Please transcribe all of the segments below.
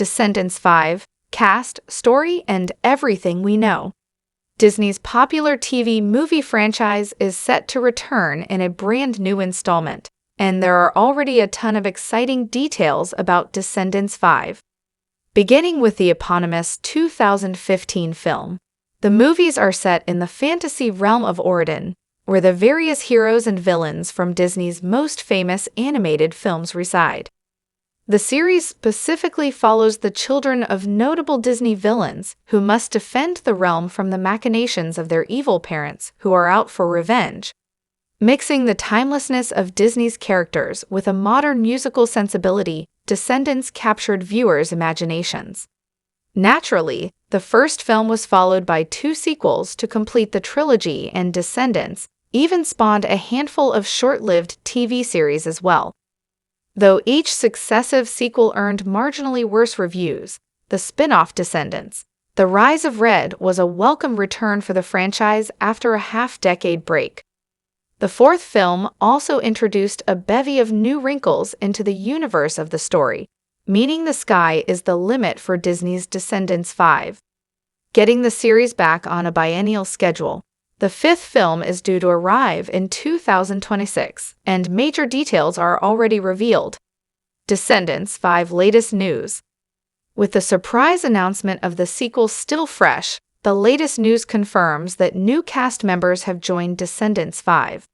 Descendants 5, cast, story, and everything we know. Disney's popular TV movie franchise is set to return in a brand new installment, and there are already a ton of exciting details about Descendants 5. Beginning with the eponymous 2015 film, the movies are set in the fantasy realm of Orion, where the various heroes and villains from Disney's most famous animated films reside. The series specifically follows the children of notable Disney villains who must defend the realm from the machinations of their evil parents who are out for revenge. Mixing the timelessness of Disney's characters with a modern musical sensibility, Descendants captured viewers' imaginations. Naturally, the first film was followed by 2 sequels to complete the trilogy, and Descendants even spawned a handful of short-lived TV series as well. Though each successive sequel earned marginally worse reviews, the spin-off Descendants: The Rise of Red was a welcome return for the franchise after a half-decade break. The 4th film also introduced a bevy of new wrinkles into the universe of the story, meaning the sky is the limit for Disney's Descendants 5. Getting the series back on a biennial schedule, the 5th film is due to arrive in 2026, and major details are already revealed. Descendants 5 latest news. With the surprise announcement of the sequel still fresh, the latest news confirms that new cast members have joined Descendants 5.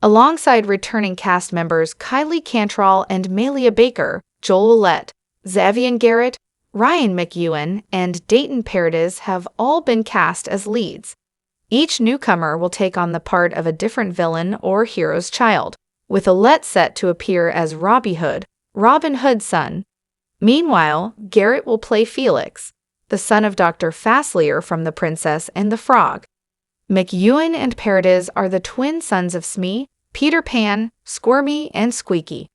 Alongside returning cast members Kylie Cantrell and Malia Baker, Joel Willett, Xavier Garrett, Ryan McEwen, and Dayton Paredes have all been cast as leads. Each newcomer will take on the part of a different villain or hero's child, with Willett set to appear as Robin Hood's son. Meanwhile, Garrett will play Felix, the son of Dr. Faslier from The Princess and the Frog. McEwen and Paredes are the twin sons of Smee, Peter Pan, Squirmy, and Squeaky.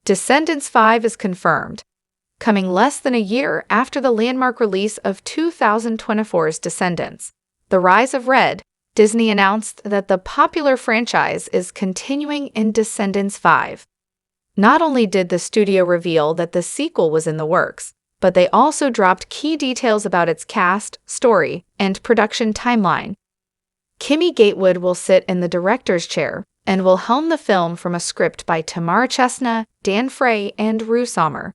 Descendants 5 is confirmed. Coming less than a year after the landmark release of 2024's Descendants: The Rise of Red, Disney announced that the popular franchise is continuing in Descendants 5. Not only did the studio reveal that the sequel was in the works, but they also dropped key details about its cast, story, and production timeline. Kimmy Gatewood will sit in the director's chair and will helm the film from a script by Tamara Chesna, Dan Frey, and Rue Sommer.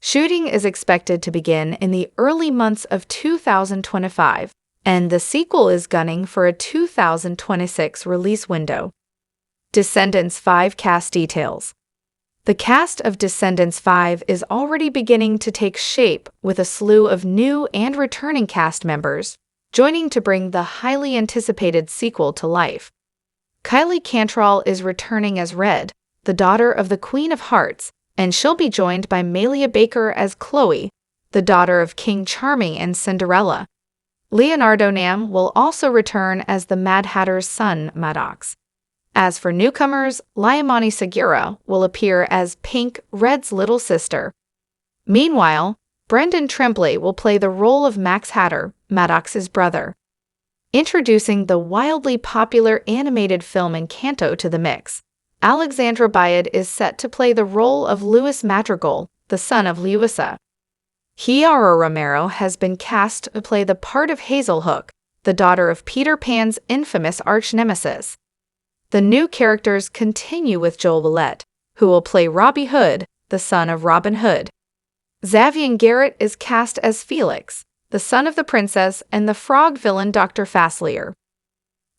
Shooting is expected to begin in the early months of 2025, and the sequel is gunning for a 2026 release window. Descendants 5 cast details. The cast of Descendants 5 is already beginning to take shape, with a slew of new and returning cast members joining to bring the highly anticipated sequel to life. Kylie Cantrell is returning as Red, the daughter of the Queen of Hearts, and she'll be joined by Malia Baker as Chloe, the daughter of King Charming and Cinderella. Leonardo Nam will also return as the Mad Hatter's son, Maddox. As for newcomers, Liamani Segura will appear as Pink, Red's little sister. Meanwhile, Brendan Tremblay will play the role of Max Hatter, Maddox's brother. Introducing the wildly popular animated film Encanto to the mix, Alexandra Bayad is set to play the role of Luis Madrigal, the son of Luisa. Chiara Romero has been cast to play the part of Hazel Hook, the daughter of Peter Pan's infamous arch-nemesis. The new characters continue with Joel Willett, who will play Robbie Hood, the son of Robin Hood. Xavier Garrett is cast as Felix, the son of the princess and the frog villain Dr. Faslier.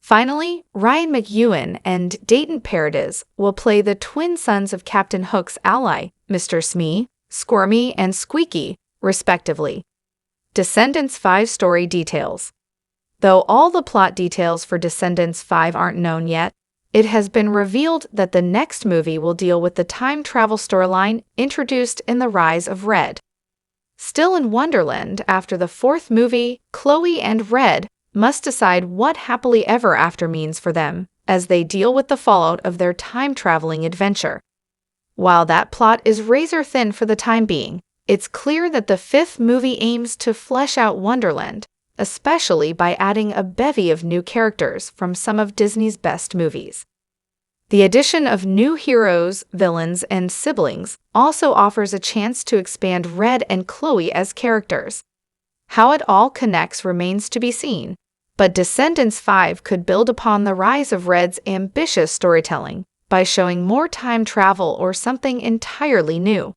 Finally, Ryan McEwen and Dayton Paredes will play the twin sons of Captain Hook's ally, Mr. Smee, Squirmy, and Squeaky, respectively. Descendants 5 story details. Though all the plot details for Descendants 5 aren't known yet, it has been revealed that the next movie will deal with the time travel storyline introduced in The Rise of Red. Still in Wonderland after the 4th movie, Chloe and Red must decide what happily ever after means for them as they deal with the fallout of their time-traveling adventure. While that plot is razor-thin for the time being, it's clear that the 5th movie aims to flesh out Wonderland, especially by adding a bevy of new characters from some of Disney's best movies. The addition of new heroes, villains, and siblings also offers a chance to expand Red and Chloe as characters. How it all connects remains to be seen, but Descendants 5 could build upon the rise of Red's ambitious storytelling by showing more time travel or something entirely new.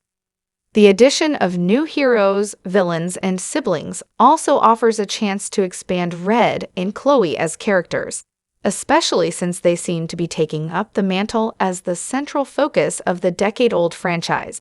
The addition of new heroes, villains, and siblings also offers a chance to expand Red and Chloe as characters, especially since they seem to be taking up the mantle as the central focus of the decade-old franchise.